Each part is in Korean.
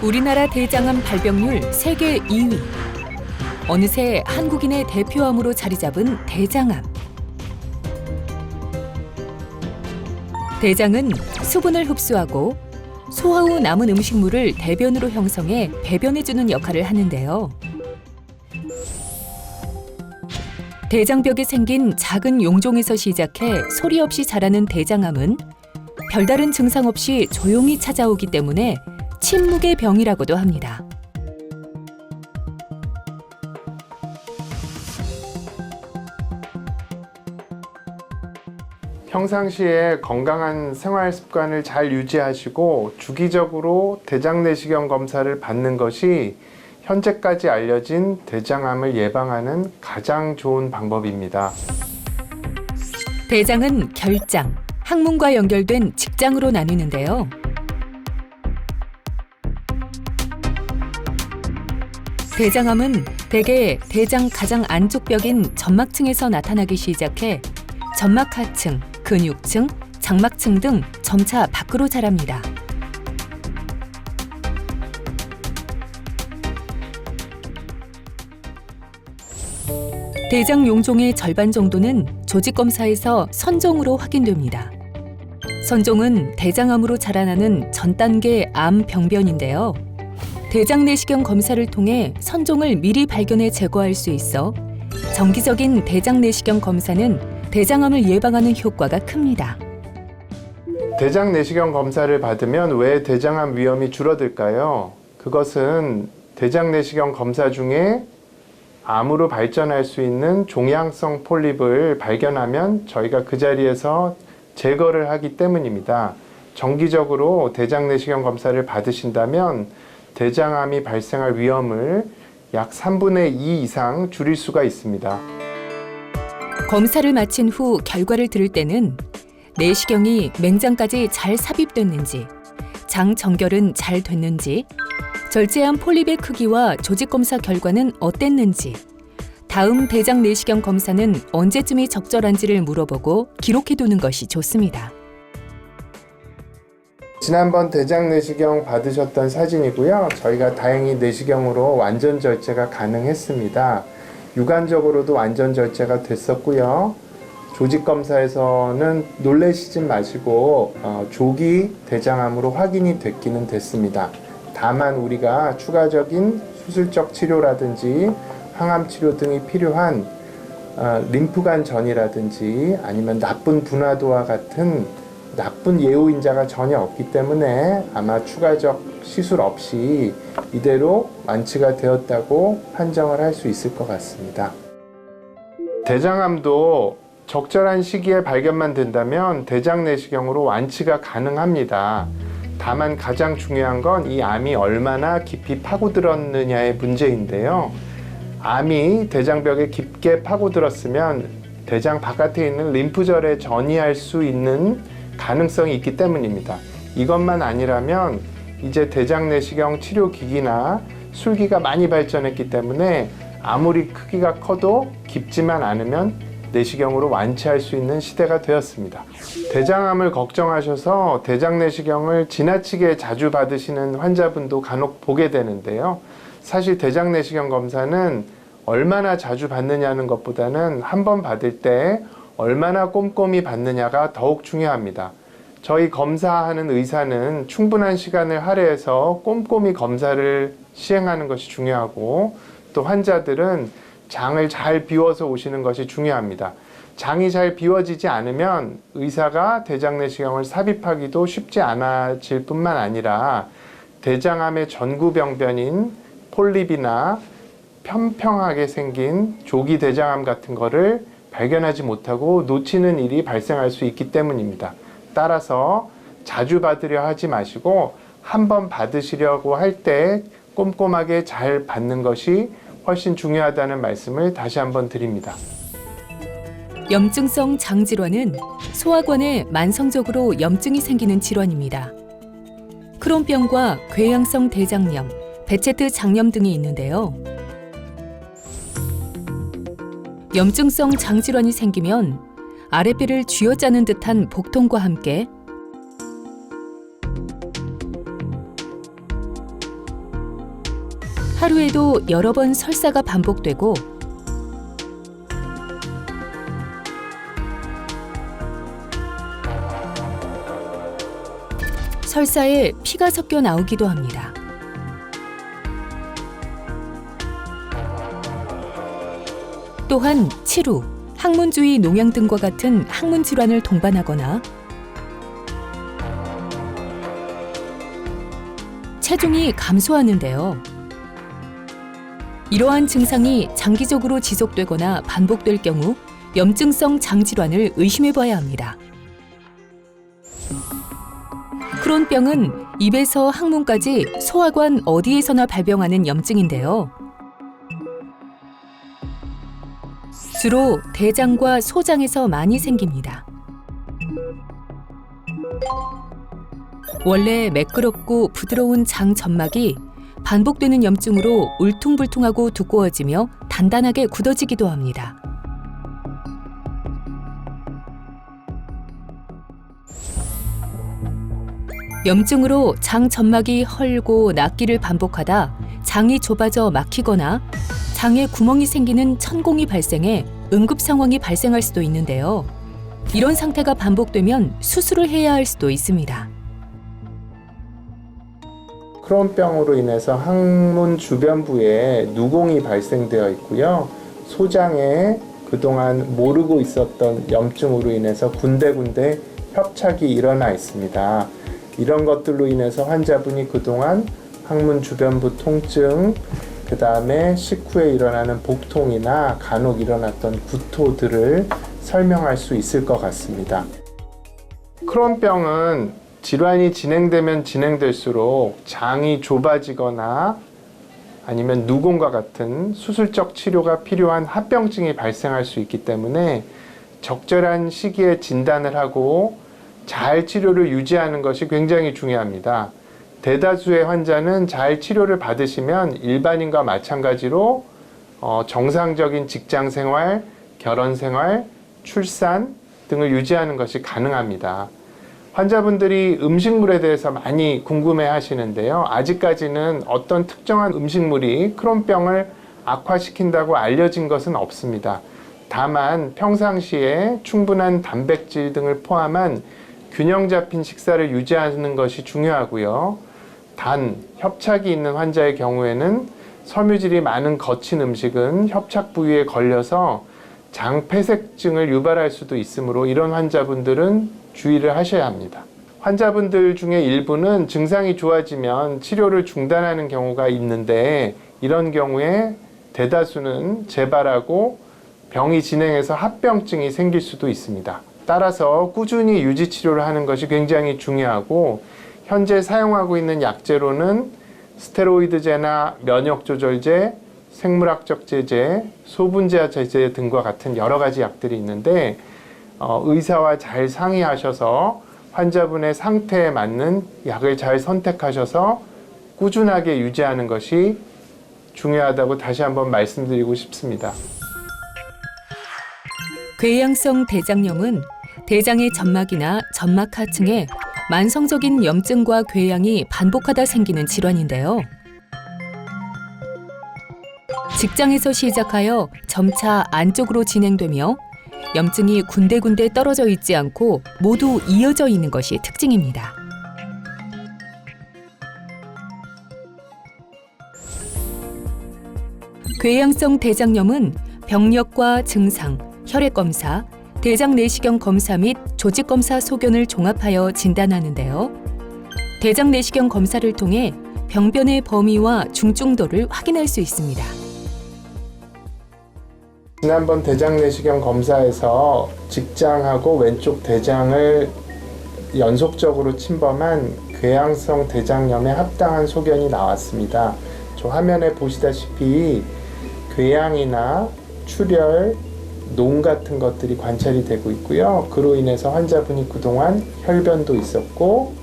우리나라 대장암 발병률 세계 2위. 어느새 한국인의 대표암으로 자리 잡은 대장암. 대장은 수분을 흡수하고 소화 후 남은 음식물을 대변으로 형성해 배변해주는 역할을 하는데요. 대장벽에 생긴 작은 용종에서 시작해 소리 없이 자라는 대장암은 별다른 증상 없이 조용히 찾아오기 때문에 침묵의 병이라고도 합니다. 평상시에 건강한 생활 습관을 잘 유지하시고 주기적으로 대장 내시경 검사를 받는 것이 현재까지 알려진 대장암을 예방하는 가장 좋은 방법입니다. 대장은 결장, 항문과 연결된 직장으로 나뉘는데요. 대장암은 대개 대장 가장 안쪽 벽인 점막층에서 나타나기 시작해 점막 하층, 근육층, 장막층 등 점차 밖으로 자랍니다. 대장 용종의 절반 정도는 조직검사에서 선종으로 확인됩니다. 선종은 대장암으로 자라나는 전 단계 암 병변인데요. 대장 내시경 검사를 통해 선종을 미리 발견해 제거할 수 있어 정기적인 대장 내시경 검사는 대장암을 예방하는 효과가 큽니다. 대장 내시경 검사를 받으면 왜 대장암 위험이 줄어들까요? 그것은 대장 내시경 검사 중에 암으로 발전할 수 있는 종양성 폴립을 발견하면 저희가 그 자리에서 제거를 하기 때문입니다. 정기적으로 대장 내시경 검사를 받으신다면 대장암이 발생할 위험을 약 3분의 2 이상 줄일 수가 있습니다. 검사를 마친 후 결과를 들을 때는 내시경이 맹장까지 잘 삽입됐는지, 장 정결은 잘 됐는지, 절제한 폴립의 크기와 조직 검사 결과는 어땠는지, 다음 대장 내시경 검사는 언제쯤이 적절한지를 물어보고 기록해두는 것이 좋습니다. 지난번 대장 내시경 받으셨던 사진이고요. 저희가 다행히 내시경으로 완전 절제가 가능했습니다. 육안적으로도 완전 절제가 됐었고요. 조직 검사에서는 놀라시지 마시고 조기 대장암으로 확인이 됐기는 됐습니다. 다만 우리가 추가적인 수술적 치료라든지 항암 치료 등이 필요한 림프관 전이라든지 아니면 나쁜 분화도와 같은 나쁜 예후인자가 전혀 없기 때문에 아마 추가적 시술 없이 이대로 완치가 되었다고 판정을 할 수 있을 것 같습니다. 대장암도 적절한 시기에 발견만 된다면 대장 내시경으로 완치가 가능합니다. 다만 가장 중요한 건 이 암이 얼마나 깊이 파고들었느냐의 문제인데요. 암이 대장벽에 깊게 파고들었으면 대장 바깥에 있는 림프절에 전이할 수 있는 가능성이 있기 때문입니다. 이것만 아니라면 이제 대장 내시경 치료기기나 술기가 많이 발전했기 때문에 아무리 크기가 커도 깊지만 않으면 내시경으로 완치할 수 있는 시대가 되었습니다. 대장암을 걱정하셔서 대장 내시경을 지나치게 자주 받으시는 환자분도 간혹 보게 되는데요. 사실 대장 내시경 검사는 얼마나 자주 받느냐는 것보다는 한 번 받을 때 얼마나 꼼꼼히 받느냐가 더욱 중요합니다. 저희 검사하는 의사는 충분한 시간을 할애해서 꼼꼼히 검사를 시행하는 것이 중요하고 또 환자들은 장을 잘 비워서 오시는 것이 중요합니다. 장이 잘 비워지지 않으면 의사가 대장 내시경을 삽입하기도 쉽지 않아질 뿐만 아니라 대장암의 전구병변인 폴립이나 평평하게 생긴 조기 대장암 같은 거를 발견하지 못하고 놓치는 일이 발생할 수 있기 때문입니다. 따라서 자주 받으려 하지 마시고 한 번 받으시려고 할 때 꼼꼼하게 잘 받는 것이 훨씬 중요하다는 말씀을 다시 한번 드립니다. 염증성 장질환은 소화관에 만성적으로 염증이 생기는 질환입니다. 크론병과 궤양성 대장염, 베체트 장염 등이 있는데요. 염증성 장질환이 생기면 아랫배를 쥐어짜는 듯한 복통과 함께 하루에도 여러 번 설사가 반복되고 설사에 피가 섞여 나오기도 합니다. 또한 치루, 항문주의 농양 등과 같은 항문 질환을 동반하거나 체중이 감소하는데요. 이러한 증상이 장기적으로 지속되거나 반복될 경우 염증성 장질환을 의심해봐야 합니다. 크론병은 입에서 항문까지 소화관 어디에서나 발병하는 염증인데요. 주로 대장과 소장에서 많이 생깁니다. 원래 매끄럽고 부드러운 장 점막이 반복되는 염증으로 울퉁불퉁하고 두꺼워지며 단단하게 굳어지기도 합니다. 염증으로 장 점막이 헐고 낫기를 반복하다 장이 좁아져 막히거나 장에 구멍이 생기는 천공이 발생해 응급 상황이 발생할 수도 있는데요. 이런 상태가 반복되면 수술을 해야 할 수도 있습니다. 크론병으로 인해서 항문 주변부에 누공이 발생되어 있고요. 소장에 그동안 모르고 있었던 염증으로 인해서 군데군데 협착이 일어나 있습니다. 이런 것들로 인해서 환자분이 그동안 항문 주변부 통증, 그 다음에 식후에 일어나는 복통이나 간혹 일어났던 구토들을 설명할 수 있을 것 같습니다. 크론병은 질환이 진행되면 진행될수록 장이 좁아지거나 아니면 누공과 같은 수술적 치료가 필요한 합병증이 발생할 수 있기 때문에 적절한 시기에 진단을 하고 잘 치료를 유지하는 것이 굉장히 중요합니다. 대다수의 환자는 잘 치료를 받으시면 일반인과 마찬가지로 정상적인 직장 생활, 결혼 생활, 출산 등을 유지하는 것이 가능합니다. 환자분들이 음식물에 대해서 많이 궁금해 하시는데요. 아직까지는 어떤 특정한 음식물이 크론병을 악화시킨다고 알려진 것은 없습니다. 다만 평상시에 충분한 단백질 등을 포함한 균형 잡힌 식사를 유지하는 것이 중요하고요. 단, 협착이 있는 환자의 경우에는 섬유질이 많은 거친 음식은 협착 부위에 걸려서 장폐색증을 유발할 수도 있으므로 이런 환자분들은 주의를 하셔야 합니다. 환자분들 중에 일부는 증상이 좋아지면 치료를 중단하는 경우가 있는데 이런 경우에 대다수는 재발하고 병이 진행해서 합병증이 생길 수도 있습니다. 따라서 꾸준히 유지 치료를 하는 것이 굉장히 중요하고 현재 사용하고 있는 약제로는 스테로이드제나 면역조절제, 생물학적 제제, 소분자 제제 등과 같은 여러 가지 약들이 있는데 의사와 잘 상의하셔서 환자분의 상태에 맞는 약을 잘 선택하셔서 꾸준하게 유지하는 것이 중요하다고 다시 한번 말씀드리고 싶습니다. 궤양성 대장염은 대장의 점막이나 점막 하층에 만성적인 염증과 궤양이 반복하다 생기는 질환인데요. 직장에서 시작하여 점차 안쪽으로 진행되며 염증이 군데군데 떨어져 있지 않고 모두 이어져 있는 것이 특징입니다. 궤양성 대장염은 병력과 증상, 혈액검사, 대장 내시경 검사 및 조직검사 소견을 종합하여 진단하는데요. 대장 내시경 검사를 통해 병변의 범위와 중증도를 확인할 수 있습니다. 지난번 대장 내시경 검사에서 직장하고 왼쪽 대장을 연속적으로 침범한 궤양성 대장염에 합당한 소견이 나왔습니다. 저 화면에 보시다시피 궤양이나 출혈, 농 같은 것들이 관찰이 되고 있고요. 그로 인해서 환자분이 그동안 혈변도 있었고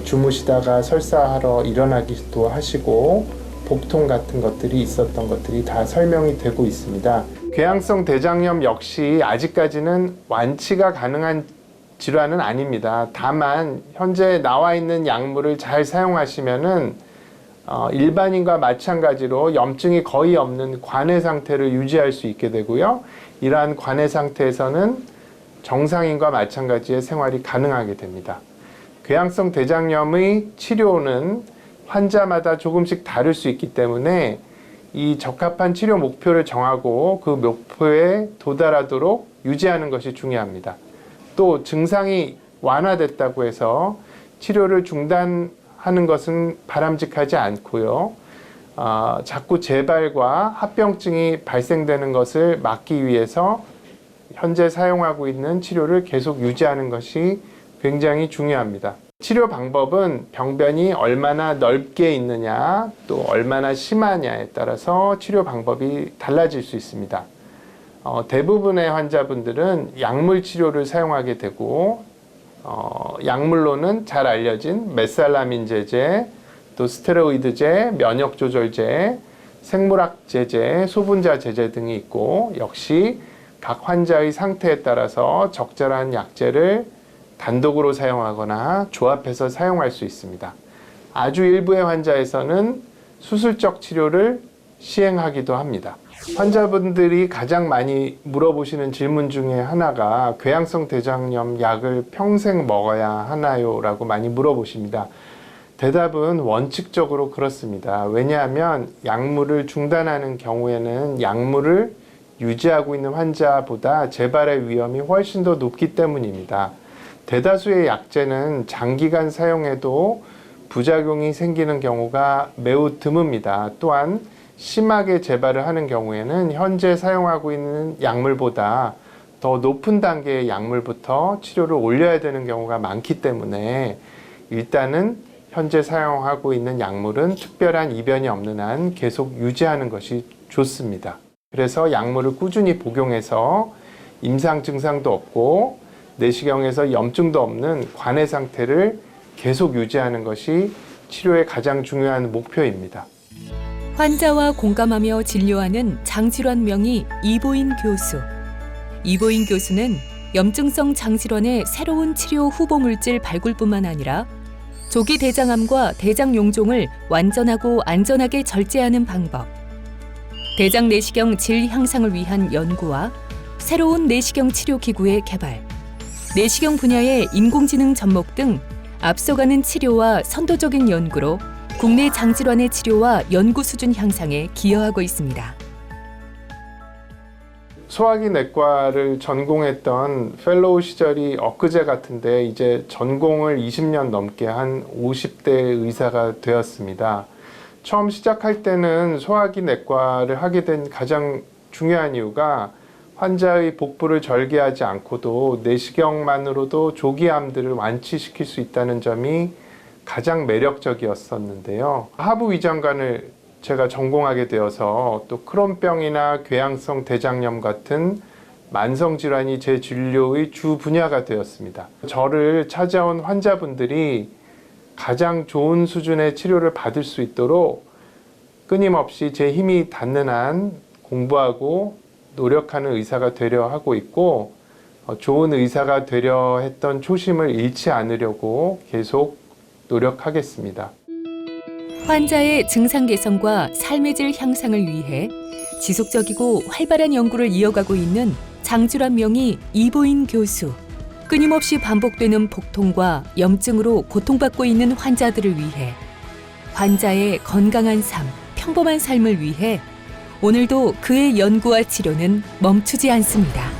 주무시다가 설사하러 일어나기도 하시고 복통 같은 것들이 있었던 것들이 다 설명이 되고 있습니다. 궤양성 대장염 역시 아직까지는 완치가 가능한 질환은 아닙니다. 다만 현재 나와 있는 약물을 잘 사용하시면은 일반인과 마찬가지로 염증이 거의 없는 관해 상태를 유지할 수 있게 되고요. 이러한 관해 상태에서는 정상인과 마찬가지의 생활이 가능하게 됩니다. 궤양성 대장염의 치료는 환자마다 조금씩 다를 수 있기 때문에 이 적합한 치료 목표를 정하고 그 목표에 도달하도록 유지하는 것이 중요합니다. 또 증상이 완화됐다고 해서 치료를 중단하는 것은 바람직하지 않고요. 자꾸 재발과 합병증이 발생되는 것을 막기 위해서 현재 사용하고 있는 치료를 계속 유지하는 것이 굉장히 중요합니다. 치료 방법은 병변이 얼마나 넓게 있느냐, 또 얼마나 심하냐에 따라서 치료 방법이 달라질 수 있습니다. 대부분의 환자분들은 약물 치료를 사용하게 되고, 약물로는 잘 알려진 메살라민제제, 또 스테로이드제, 면역조절제, 생물학제제, 소분자제제 등이 있고, 역시 각 환자의 상태에 따라서 적절한 약제를 단독으로 사용하거나 조합해서 사용할 수 있습니다. 아주 일부의 환자에서는 수술적 치료를 시행하기도 합니다. 환자분들이 가장 많이 물어보시는 질문 중에 하나가 궤양성 대장염 약을 평생 먹어야 하나요? 라고 많이 물어보십니다. 대답은 원칙적으로 그렇습니다. 왜냐하면 약물을 중단하는 경우에는 약물을 유지하고 있는 환자보다 재발의 위험이 훨씬 더 높기 때문입니다. 대다수의 약제는 장기간 사용해도 부작용이 생기는 경우가 매우 드뭅니다. 또한 심하게 재발을 하는 경우에는 현재 사용하고 있는 약물보다 더 높은 단계의 약물부터 치료를 올려야 되는 경우가 많기 때문에 일단은 현재 사용하고 있는 약물은 특별한 이변이 없는 한 계속 유지하는 것이 좋습니다. 그래서 약물을 꾸준히 복용해서 임상 증상도 없고 내시경에서 염증도 없는 관해 상태를 계속 유지하는 것이 치료의 가장 중요한 목표입니다. 환자와 공감하며 진료하는 장질환 명의 이보인 교수. 이보인 교수는 염증성 장질환의 새로운 치료 후보 물질 발굴뿐만 아니라 조기 대장암과 대장 용종을 완전하고 안전하게 절제하는 방법, 대장 내시경 질 향상을 위한 연구와 새로운 내시경 치료 기구의 개발, 내시경 분야의 인공지능 접목 등 앞서가는 치료와 선도적인 연구로 국내 장질환의 치료와 연구 수준 향상에 기여하고 있습니다. 소화기 내과를 전공했던 펠로우 시절이 엊그제 같은데 이제 전공을 20년 넘게 한 50대 의사가 되었습니다. 처음 시작할 때는 소화기 내과를 하게 된 가장 중요한 이유가 환자의 복부를 절개하지 않고도 내시경만으로도 조기암들을 완치시킬 수 있다는 점이 가장 매력적이었었는데요. 하부 위장관을 제가 전공하게 되어서 또 크론병이나 궤양성 대장염 같은 만성질환이 제 진료의 주 분야가 되었습니다. 저를 찾아온 환자분들이 가장 좋은 수준의 치료를 받을 수 있도록 끊임없이 제 힘이 닿는 한 공부하고 노력하는 의사가 되려 하고 있고, 좋은 의사가 되려 했던 초심을 잃지 않으려고 계속 노력하겠습니다. 환자의 증상 개선과 삶의 질 향상을 위해 지속적이고 활발한 연구를 이어가고 있는 장질환 명의 이보인 교수. 끊임없이 반복되는 복통과 염증으로 고통받고 있는 환자들을 위해, 환자의 건강한 삶, 평범한 삶을 위해 오늘도 그의 연구와 치료는 멈추지 않습니다.